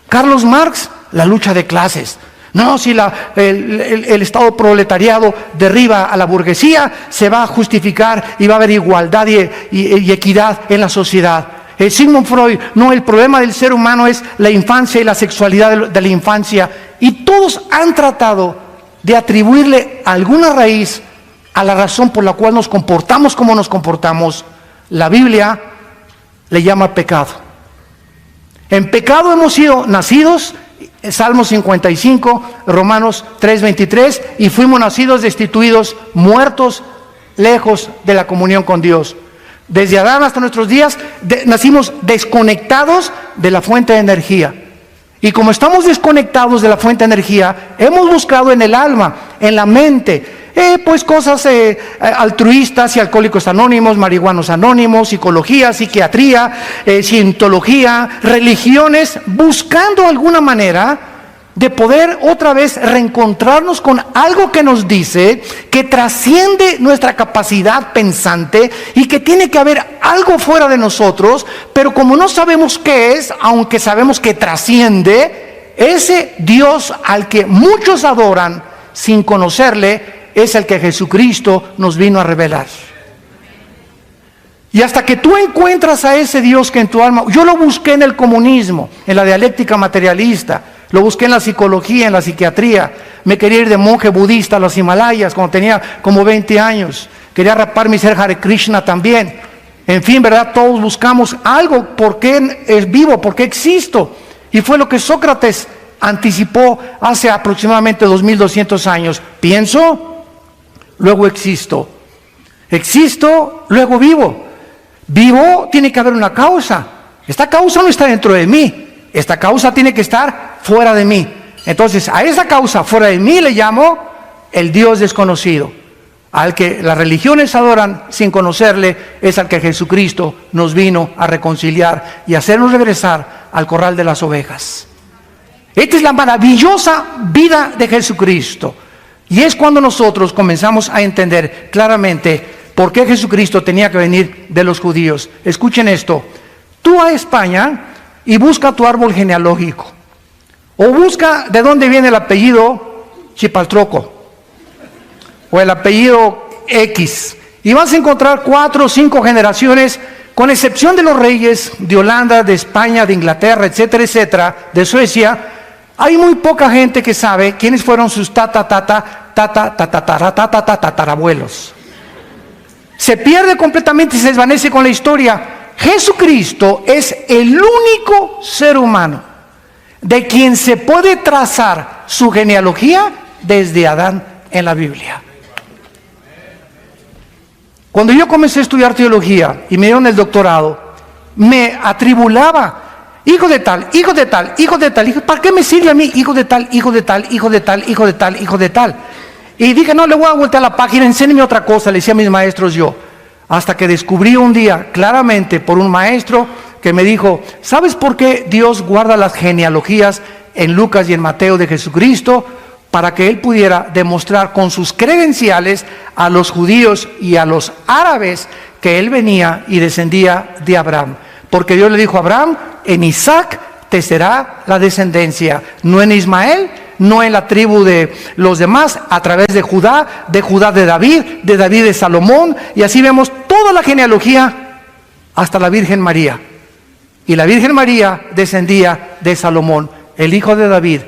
Carlos Marx, la lucha de clases. No, si el Estado proletariado derriba a la burguesía, se va a justificar y va a haber igualdad y equidad en la sociedad. Sigmund Freud, no, el problema del ser humano es la infancia y la sexualidad de la infancia. Y todos han tratado de atribuirle alguna raíz a la razón por la cual nos comportamos como nos comportamos. La Biblia le llama pecado. En pecado hemos sido nacidos, Salmo 55, Romanos 3:23, y fuimos nacidos destituidos, muertos, lejos de la comunión con Dios. Desde Adán hasta nuestros días nacimos desconectados de la fuente de energía. Y como estamos desconectados de la fuente de energía, hemos buscado en el alma, en la mente, pues cosas altruistas y alcohólicos anónimos, marihuanos anónimos, psicología, psiquiatría, cientología, religiones, buscando alguna manera de poder otra vez reencontrarnos con algo que nos dice que trasciende nuestra capacidad pensante y que tiene que haber algo fuera de nosotros, pero como no sabemos qué es, aunque sabemos que trasciende, ese Dios al que muchos adoran sin conocerle es el que Jesucristo nos vino a revelar. Y hasta que tú encuentras a ese Dios que en tu alma, yo lo busqué en el comunismo, en la dialéctica materialista, lo busqué en la psicología, en la psiquiatría, me quería ir de monje budista a los Himalayas cuando tenía como 20 años, quería raparme y ser Hare Krishna también. En fin, ¿verdad? Todos buscamos algo, ¿por qué es vivo? ¿Por qué existo? Y fue lo que Sócrates anticipó hace aproximadamente 2200 años. Pienso, luego existo. Existo, luego vivo. Vivo, tiene que haber una causa. Esta causa no está dentro de mí. Esta causa tiene que estar fuera de mí. Entonces, a esa causa fuera de mí le llamo el Dios desconocido. Al que las religiones adoran sin conocerle, es al que Jesucristo nos vino a reconciliar y hacernos regresar al corral de las ovejas. Esta es la maravillosa vida de Jesucristo. Y es cuando nosotros comenzamos a entender claramente por qué Jesucristo tenía que venir de los judíos. Escuchen esto. Tú a España y busca tu árbol genealógico. O busca de dónde viene el apellido Chipaltroco. O el apellido X. Y vas a encontrar 4 o 5 generaciones, con excepción de los reyes de Holanda, de España, de Inglaterra, etcétera, etcétera, de Suecia. Hay muy poca gente que sabe quiénes fueron sus tatarabuelos. Se pierde completamente y se desvanece con la historia. Jesucristo es el único ser humano de quien se puede trazar su genealogía desde Adán en la Biblia. Cuando yo comencé a estudiar teología y me dieron el doctorado, me atribulaba. Hijo de tal, hijo de tal, hijo de tal, ¿para qué me sirve a mí? Hijo de tal, hijo de tal, hijo de tal, hijo de tal, hijo de tal. Y dije, no, le voy a voltear la página, enséñeme otra cosa, le decía a mis maestros yo. Hasta que descubrí un día claramente por un maestro que me dijo, ¿sabes por qué Dios guarda las genealogías en Lucas y en Mateo de Jesucristo? Para que Él pudiera demostrar con sus credenciales a los judíos y a los árabes que Él venía y descendía de Abraham. Porque Dios le dijo a Abraham, en Isaac te será la descendencia, no en Ismael, no en la tribu de los demás, a través de Judá de David de Salomón, y así vemos toda la genealogía hasta la Virgen María. Y la Virgen María descendía de Salomón. el hijo de David,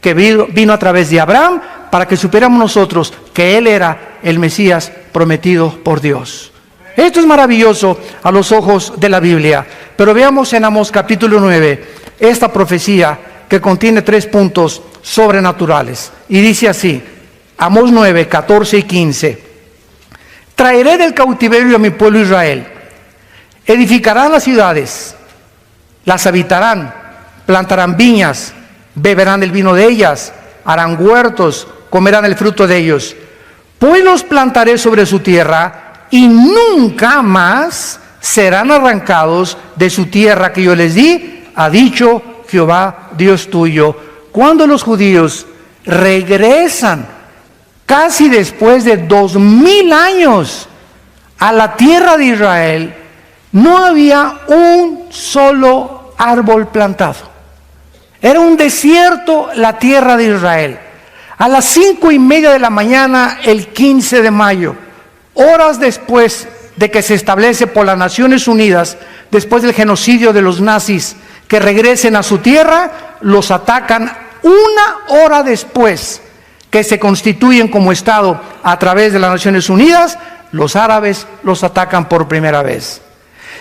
que vino a través de Abraham para que supiéramos nosotros que él era el Mesías prometido por Dios. Esto es maravilloso a los ojos de la Biblia. Pero veamos en Amós capítulo 9 esta profecía que contiene 3 puntos sobrenaturales. Y dice así, Amós 9, 14 y 15. Traeré del cautiverio a mi pueblo Israel. Edificarán las ciudades, las habitarán, plantarán viñas, beberán el vino de ellas, harán huertos, comerán el fruto de ellos. Pues los plantaré sobre su tierra y nunca más serán arrancados de su tierra que yo les di, ha dicho Jehová Dios tuyo. Cuando los judíos regresan casi después de 2000 años a la tierra de Israel, no había un solo árbol plantado. Era un desierto la tierra de Israel. A las 5:30 de la mañana, el 15 de mayo, horas después de que se establece por las Naciones Unidas, después del genocidio de los nazis, que regresen a su tierra, los atacan 1 hora después que se constituyen como Estado a través de las Naciones Unidas. Los árabes los atacan por primera vez.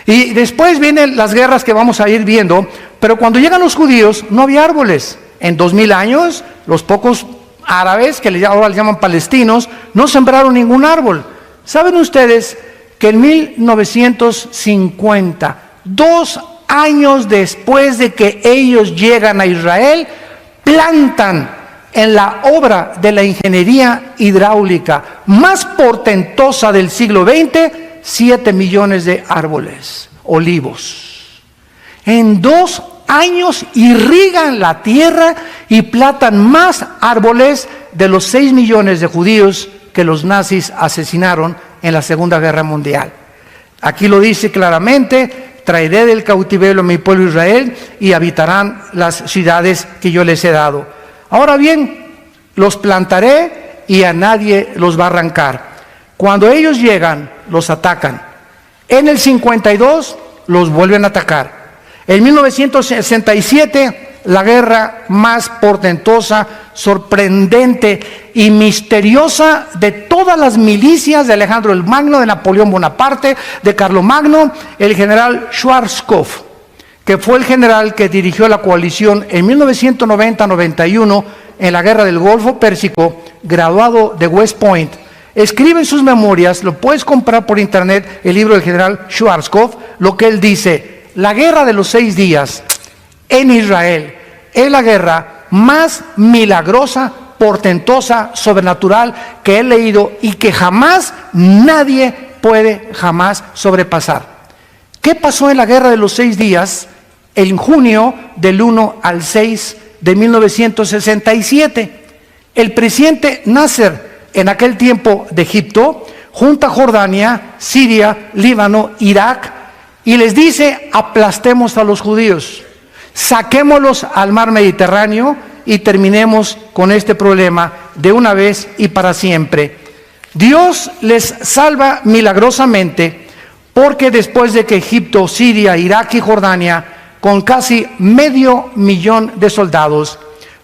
Y después vienen las guerras que vamos a ir viendo, pero cuando llegan los judíos no había árboles. En 2000 años, los pocos árabes, que ahora les llaman palestinos, no sembraron ningún árbol. ¿Saben ustedes que en 1950, 2 años después de que ellos llegan a Israel, plantan en la obra de la ingeniería hidráulica más portentosa del siglo XX, 7 millones de árboles, olivos? En 2 años irrigan la tierra y plantan más árboles de los 6 millones de judíos que los nazis asesinaron en la Segunda Guerra Mundial. Aquí lo dice claramente: traeré del cautiverio a mi pueblo Israel y habitarán las ciudades que yo les he dado. Ahora bien, los plantaré y a nadie los va a arrancar. Cuando ellos llegan, los atacan. En el 52 los vuelven a atacar. En 1967, la guerra más portentosa, sorprendente y misteriosa de todas las milicias de Alejandro el Magno, de Napoleón Bonaparte, de Carlomagno, el general Schwarzkopf, que fue el general que dirigió la coalición en 1990-91 en la guerra del Golfo Pérsico, graduado de West Point, escribe en sus memorias, lo puedes comprar por internet, el libro del general Schwarzkopf, lo que él dice: la guerra de los 6 días en Israel es la guerra más milagrosa, portentosa, sobrenatural que he leído y que jamás nadie puede jamás sobrepasar. ¿Qué pasó en la guerra de los 6 días en junio del 1 al 6 de 1967? El presidente Nasser, en aquel tiempo de Egipto, junta Jordania, Siria, Líbano, Irak, y les dice: aplastemos a los judíos, saquémoslos al mar Mediterráneo y terminemos con este problema de una vez y para siempre. Dios les salva milagrosamente, porque después de que Egipto, Siria, Irak y Jordania, con casi 500,000 de soldados,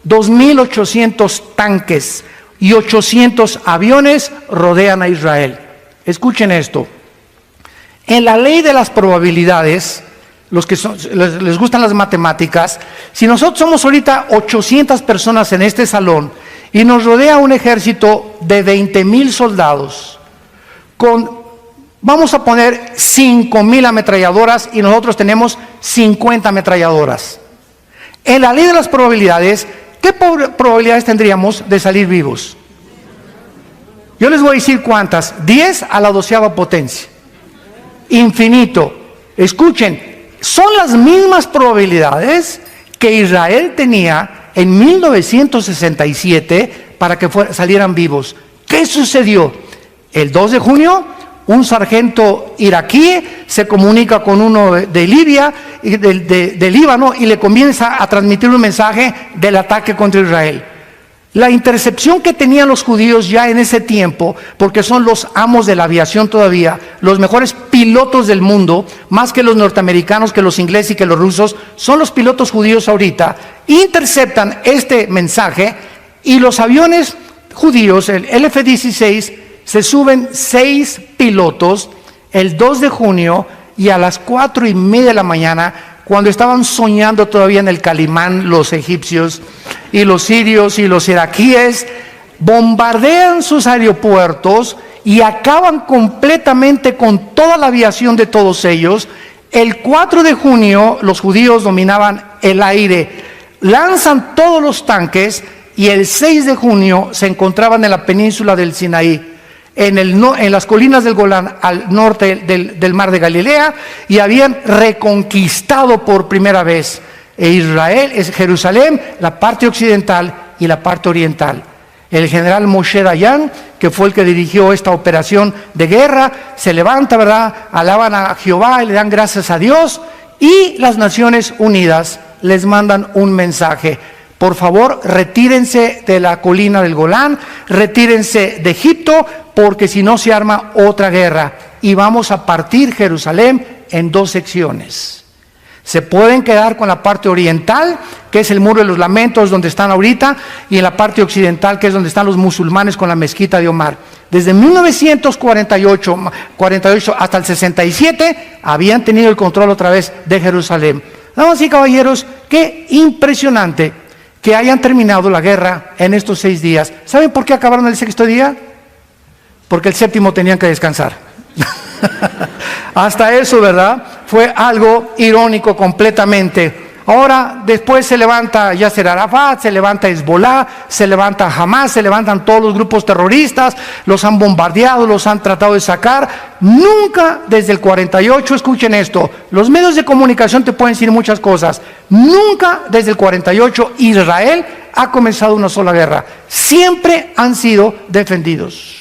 2.800 tanques y 800 aviones rodean a Israel. Escuchen esto. En la ley de las probabilidades, los que les gustan las matemáticas, si nosotros somos ahorita 800 personas en este salón y nos rodea un ejército de 20,000 soldados, vamos a poner 5,000 ametralladoras y nosotros tenemos 50 ametralladoras. En la ley de las probabilidades, ¿qué probabilidades tendríamos de salir vivos? Yo les voy a decir cuántas: 10 a la 12ª potencia. Infinito. Escuchen, son las mismas probabilidades que Israel tenía en 1967 para que salieran vivos. ¿Qué sucedió? El 2 de junio, un sargento iraquí se comunica con uno de Libia, de Líbano, y le comienza a transmitir un mensaje del ataque contra Israel. La intercepción que tenían los judíos ya en ese tiempo, porque son los amos de la aviación todavía, los mejores pilotos del mundo, más que los norteamericanos, que los ingleses y que los rusos, son los pilotos judíos ahorita, interceptan este mensaje y los aviones judíos, el F-16, se suben 6 pilotos el 2 de junio y a las 4:30 de la mañana, cuando estaban soñando todavía en el Calimán los egipcios y los sirios y los iraquíes, bombardean sus aeropuertos y acaban completamente con toda la aviación de todos ellos. El 4 de junio los judíos dominaban el aire, lanzan todos los tanques y el 6 de junio se encontraban en la península del Sinaí, en las colinas del Golán, al norte del mar de Galilea, y habían reconquistado por primera vez Israel, es Jerusalén, la parte occidental y la parte oriental. El general Moshe Dayan, que fue el que dirigió esta operación de guerra, se levanta, ¿verdad? Alaban a Jehová y le dan gracias a Dios, y las Naciones Unidas les mandan un mensaje: por favor, retírense de la colina del Golán, retírense de Egipto, porque si no se arma otra guerra y vamos a partir Jerusalén en 2 secciones. Se pueden quedar con la parte oriental, que es el Muro de los Lamentos, donde están ahorita, y en la parte occidental, que es donde están los musulmanes con la mezquita de Omar. Desde 1948 hasta el 67 habían tenido el control otra vez de Jerusalén. Damas y caballeros, qué impresionante que hayan terminado la guerra en estos 6 días. ¿Saben por qué acabaron el 6º día? Porque el 7º tenían que descansar. Hasta eso, ¿verdad? Fue algo irónico completamente. Ahora, después se levanta Yasser Arafat, se levanta Hezbollah, se levanta Hamas, se levantan todos los grupos terroristas, los han bombardeado, los han tratado de sacar. Nunca desde el 48, escuchen esto, los medios de comunicación te pueden decir muchas cosas, nunca desde el 48 Israel ha comenzado una sola guerra. Siempre han sido defendidos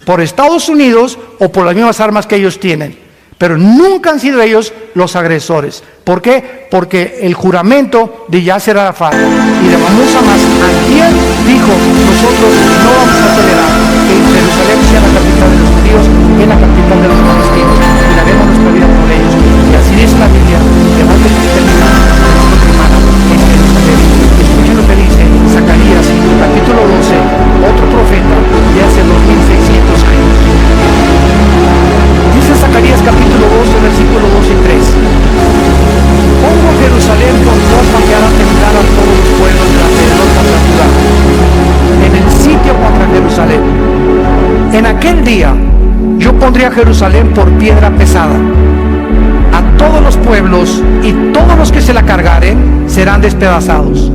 por Estados Unidos o por las mismas armas que ellos tienen, pero nunca han sido ellos los agresores. ¿Por qué? Porque el juramento de Yasser Arafat y de Mahmoud Abbas antier dijo: nosotros no vamos a tolerar que Jerusalén sea la capital de los judíos, que es la capital de los palestinos, y daremos nuestra vida por ellos. Y así dice la Biblia, que vamos a terminar nuestra semana en Jerusalén. Escuchen lo que dice Zacarías, capítulo 12, otro profeta de hace 2600 años. Dice Zacarías capítulo 12, versículo 2 y 3. Pongo Jerusalén por ropa que hará temblar a todos los pueblos de alrededor contra la ciudad, en el sitio contra Jerusalén. En aquel día yo pondré a Jerusalén por piedra pesada. A todos los pueblos y todos los que se la cargaren serán despedazados.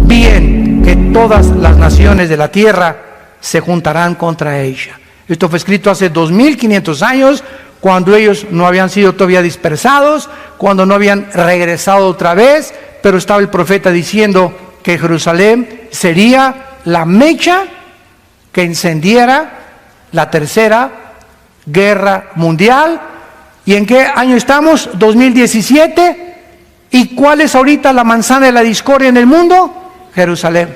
Bien que todas las naciones de la tierra se juntarán contra ella. Esto fue escrito hace 2500 años, cuando ellos no habían sido todavía dispersados, cuando no habían regresado otra vez, pero estaba el profeta diciendo que Jerusalén sería la mecha que encendiera la tercera guerra mundial. ¿Y en qué año estamos? 2017. ¿Y cuál es ahorita la manzana de la discordia en el mundo? Jerusalén.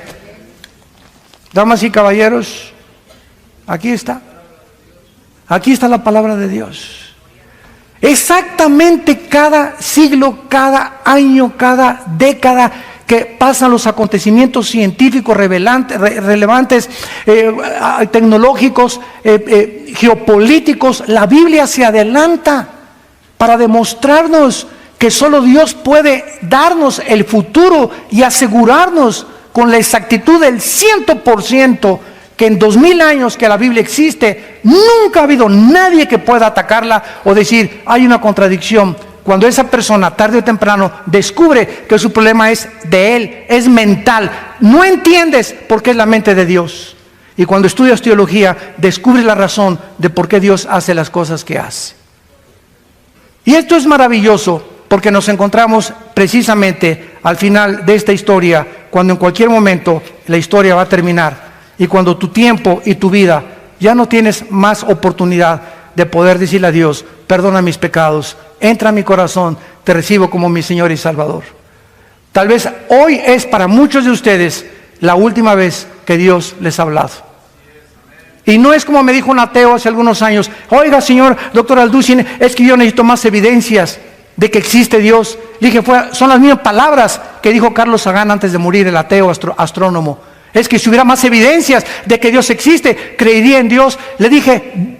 Damas y caballeros, aquí está. Aquí está la palabra de Dios. Exactamente cada siglo, cada año, cada década que pasan los acontecimientos científicos relevantes, tecnológicos, geopolíticos, la Biblia se adelanta para demostrarnos que solo Dios puede darnos el futuro y asegurarnos con la exactitud del 100% que en 2000 años que la Biblia existe, nunca ha habido nadie que pueda atacarla o decir hay una contradicción. Cuando esa persona tarde o temprano descubre que su problema es de él, es mental, no entiendes por qué es la mente de Dios. Y cuando estudias teología, descubres la razón de por qué Dios hace las cosas que hace. Y esto es maravilloso porque nos encontramos precisamente al final de esta historia, cuando en cualquier momento la historia va a terminar. Y cuando tu tiempo y tu vida ya no tienes más oportunidad de poder decirle a Dios: perdona mis pecados, entra a mi corazón, te recibo como mi Señor y Salvador. Tal vez hoy es para muchos de ustedes la última vez que Dios les ha hablado. Y no es como me dijo un ateo hace algunos años: oiga, señor doctor Alducin, es que yo necesito más evidencias de que existe Dios. Le dije, son las mismas palabras que dijo Carlos Sagan antes de morir, el ateo astrónomo. Es que si hubiera más evidencias de que Dios existe, creería en Dios. Le dije,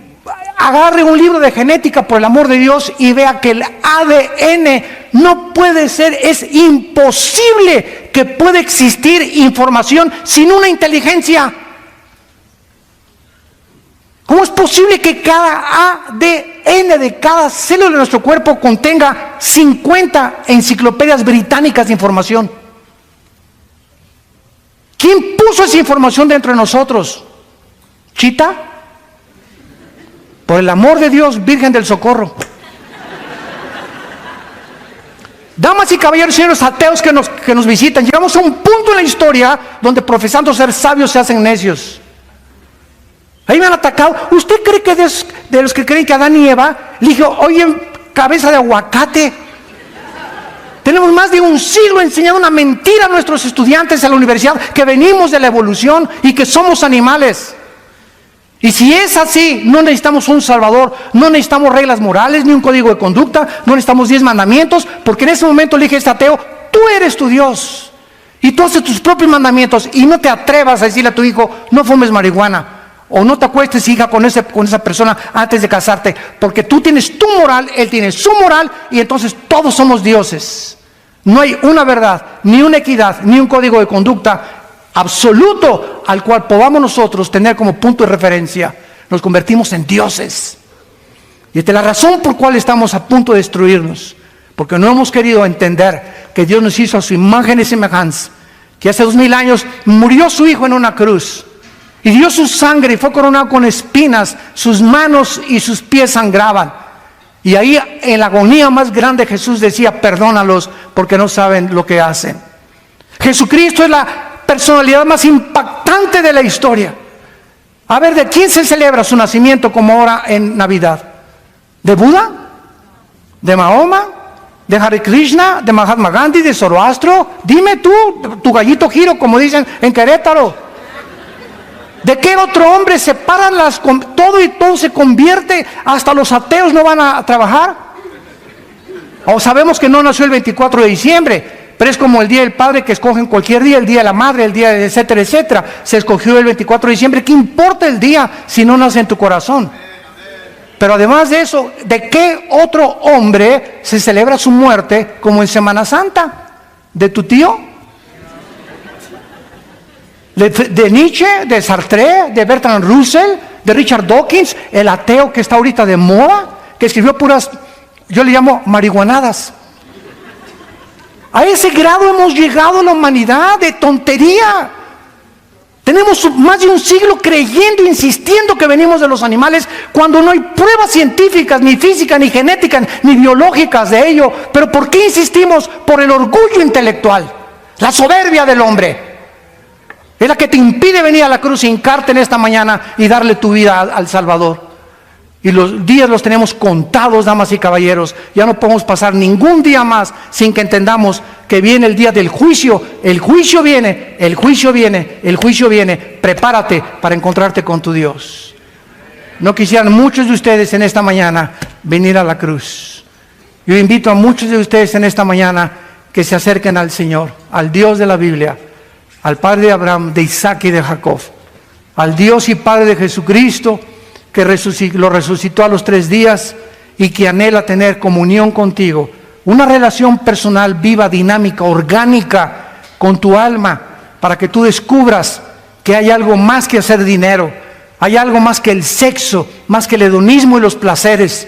agarre un libro de genética, por el amor de Dios, y vea que el ADN no puede ser, es imposible que pueda existir información sin una inteligencia. ¿Cómo es posible que cada ADN de cada célula de nuestro cuerpo contenga 50 enciclopedias británicas de información? ¿Quién puso esa información dentro de nosotros? ¿Chita? Por el amor de Dios, Virgen del Socorro. Damas y caballeros, señores ateos que nos visitan, llegamos a un punto en la historia donde profesando ser sabios se hacen necios. Ahí me han atacado. ¿Usted cree que de los que creen que Adán y Eva? Le dije, oye, cabeza de aguacate, tenemos más de un siglo enseñando una mentira a nuestros estudiantes en la universidad, que venimos de la evolución y que somos animales. Y si es así, no necesitamos un salvador, no necesitamos reglas morales, ni un código de conducta, no necesitamos 10 mandamientos, porque en ese momento le dije a este ateo, tú eres tu Dios, y tú haces tus propios mandamientos, y no te atrevas a decirle a tu hijo, no fumes marihuana, o no te acuestes, hija, con esa persona antes de casarte, porque tú tienes tu moral, él tiene su moral, y entonces todos somos dioses. No hay una verdad, ni una equidad, ni un código de conducta absoluto al cual podamos nosotros tener como punto de referencia. Nos convertimos en dioses. Y esta es la razón por cual estamos a punto de destruirnos, porque no hemos querido entender que Dios nos hizo a su imagen y semejanza, que hace 2000 años murió su hijo en una cruz y dio su sangre y fue coronado con espinas, sus manos y sus pies sangraban, y ahí en la agonía más grande Jesús decía, perdónalos porque no saben lo que hacen. Jesucristo es la personalidad más impactante de la historia. A ver, ¿de quién se celebra su nacimiento como ahora en Navidad? ¿De Buda? ¿De Mahoma? ¿De Hare Krishna? ¿De Mahatma Gandhi? ¿De Zoroastro? Dime tú, tu gallito giro, como dicen en Querétaro. ¿De qué otro hombre se paran todo y todo se convierte? Hasta los ateos no van a trabajar. O sabemos que no nació el 24 de diciembre, pero es como el Día del Padre, que escogen cualquier día, el Día de la Madre, el día, etcétera, etcétera. Se escogió el 24 de diciembre. ¿Qué importa el día si no nace en tu corazón? Pero además de eso, ¿de qué otro hombre se celebra su muerte como en Semana Santa? ¿De tu tío? ¿De Nietzsche? ¿De Sartre? ¿De Bertrand Russell? ¿De Richard Dawkins? El ateo que está ahorita de moda, que escribió puras, yo le llamo marihuanadas. A ese grado hemos llegado en la humanidad de tontería. Tenemos más de un siglo creyendo, insistiendo que venimos de los animales, cuando no hay pruebas científicas, ni físicas, ni genéticas, ni biológicas de ello. Pero ¿por qué insistimos? Por el orgullo intelectual, la soberbia del hombre. Es la que te impide venir a la cruz, hincarte en esta mañana y darle tu vida al Salvador. Y los días los tenemos contados, damas y caballeros. Ya no podemos pasar ningún día más sin que entendamos que viene el día del juicio. El juicio viene, el juicio viene, el juicio viene. Prepárate para encontrarte con tu Dios. No quisieran muchos de ustedes en esta mañana venir a la cruz. Yo invito a muchos de ustedes en esta mañana que se acerquen al Señor, al Dios de la Biblia, al Padre de Abraham, de Isaac y de Jacob, al Dios y Padre de Jesucristo, que lo resucitó a los 3 días y que anhela tener comunión contigo, una relación personal, viva, dinámica, orgánica con tu alma, para que tú descubras que hay algo más que hacer dinero, hay algo más que el sexo, más que el hedonismo y los placeres.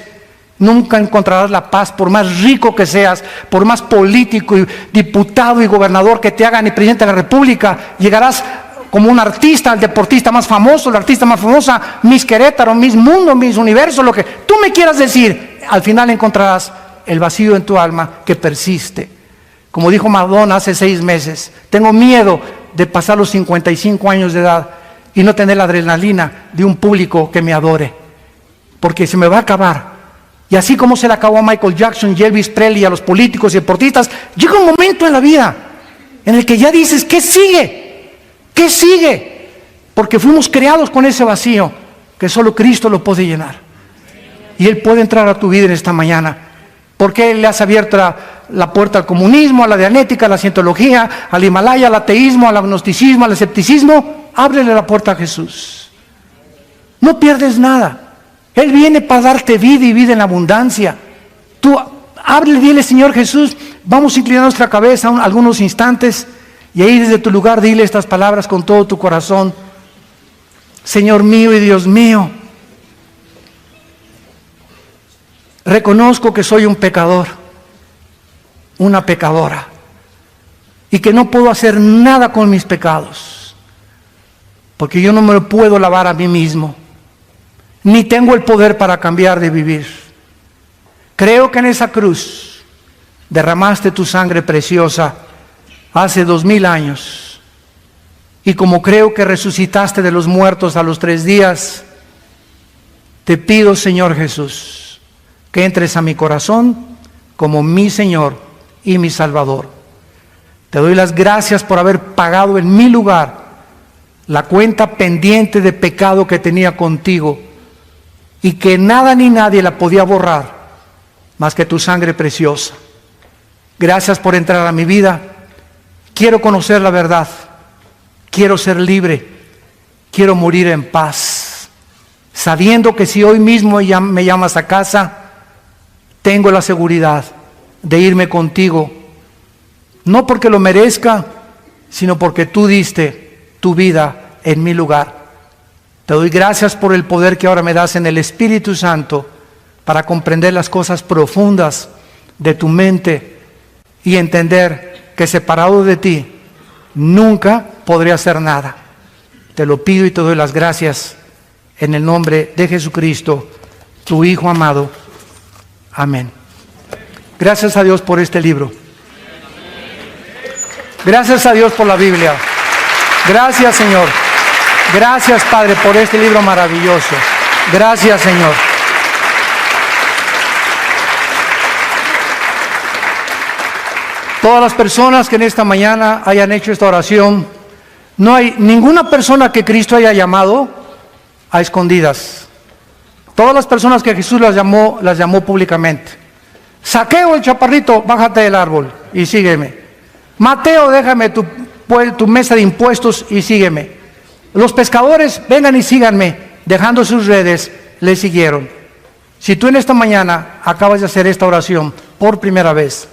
Nunca encontrarás la paz, por más rico que seas, por más político y diputado y gobernador que te hagan y presidente de la República. Llegarás como un artista, el deportista más famoso, la artista más famosa, Miss Querétaro, Miss Mundo, Miss Universo, lo que tú me quieras decir. Al final encontrarás el vacío en tu alma que persiste. Como dijo Madonna hace 6 meses, tengo miedo de pasar los 55 años de edad y no tener la adrenalina de un público que me adore, porque se me va a acabar. Y así como se le acabó a Michael Jackson y Elvis Presley, a los políticos y deportistas, llega un momento en la vida en el que ya dices, ¿qué sigue? ¿Qué sigue? Porque fuimos creados con ese vacío que solo Cristo lo puede llenar. Y Él puede entrar a tu vida en esta mañana. Porque Él le has abierto la puerta al comunismo, a la dianética, a la cientología, al Himalaya, al ateísmo, al agnosticismo, al escepticismo. Ábrele la puerta a Jesús. No pierdes nada. Él viene para darte vida y vida en abundancia. Tú ábrele, dile: Señor Jesús, vamos a inclinar nuestra cabeza algunos instantes, y ahí desde tu lugar dile estas palabras con todo tu corazón. Señor mío y Dios mío, reconozco que soy un pecador, una pecadora, y que no puedo hacer nada con mis pecados, porque yo no me lo puedo lavar a mí mismo, ni tengo el poder para cambiar de vivir. Creo que en esa cruz derramaste tu sangre preciosa hace 2000 años, y como creo que resucitaste de los muertos a los 3 días, te pido, Señor Jesús, que entres a mi corazón como mi Señor y mi Salvador. Te doy las gracias por haber pagado en mi lugar la cuenta pendiente de pecado que tenía contigo, y que nada ni nadie la podía borrar más que tu sangre preciosa. Gracias por entrar a mi vida. Quiero conocer la verdad. Quiero ser libre. Quiero morir en paz, sabiendo que si hoy mismo me llamas a casa, tengo la seguridad de irme contigo, no porque lo merezca, sino porque tú diste tu vida en mi lugar. Te doy gracias por el poder que ahora me das en el Espíritu Santo para comprender las cosas profundas de tu mente y entender que separado de ti nunca podré hacer nada. Te lo pido y te doy las gracias en el nombre de Jesucristo, tu Hijo amado. Amén. Gracias a Dios por este libro. Gracias a Dios por la Biblia. Gracias, Señor. Gracias, Padre, por este libro maravilloso. Gracias, Señor. Todas las personas que en esta mañana hayan hecho esta oración, no hay ninguna persona que Cristo haya llamado a escondidas. Todas las personas que Jesús las llamó públicamente. Saqueo, el chaparrito, bájate del árbol y sígueme. Mateo, déjame tu mesa de impuestos y sígueme. Los pescadores, vengan y síganme. Dejando sus redes, le siguieron. Si tú en esta mañana acabas de hacer esta oración por primera vez,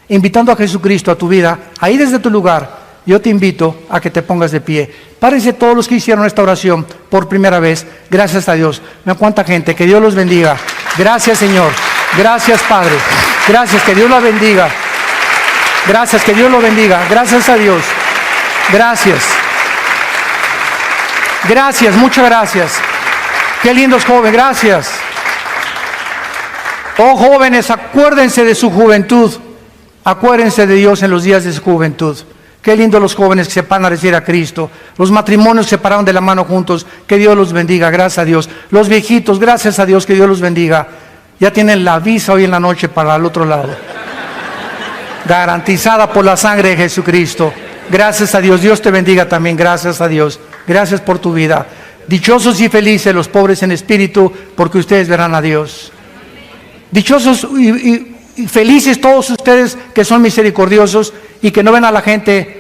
invitando a Jesucristo a tu vida, ahí desde tu lugar, yo te invito a que te pongas de pie. Párense todos los que hicieron esta oración por primera vez. Gracias a Dios. Mira cuánta gente. Que Dios los bendiga. Gracias, Señor. Gracias, Padre. Gracias, que Dios la bendiga. Gracias, que Dios lo bendiga. Gracias a Dios. Gracias. Gracias, muchas gracias. Qué lindos jóvenes, gracias. Oh jóvenes, acuérdense de su juventud. Acuérdense de Dios en los días de su juventud. Qué lindo los jóvenes que se van a recibir a Cristo. Los matrimonios se pararon de la mano juntos. Que Dios los bendiga, gracias a Dios. Los viejitos, gracias a Dios, que Dios los bendiga. Ya tienen la visa hoy en la noche para el otro lado. Garantizada por la sangre de Jesucristo. Gracias a Dios. Dios te bendiga también, gracias a Dios. Gracias por tu vida. Dichosos y felices los pobres en espíritu, porque ustedes verán a Dios. Dichosos y felices todos ustedes que son misericordiosos y que no ven a la gente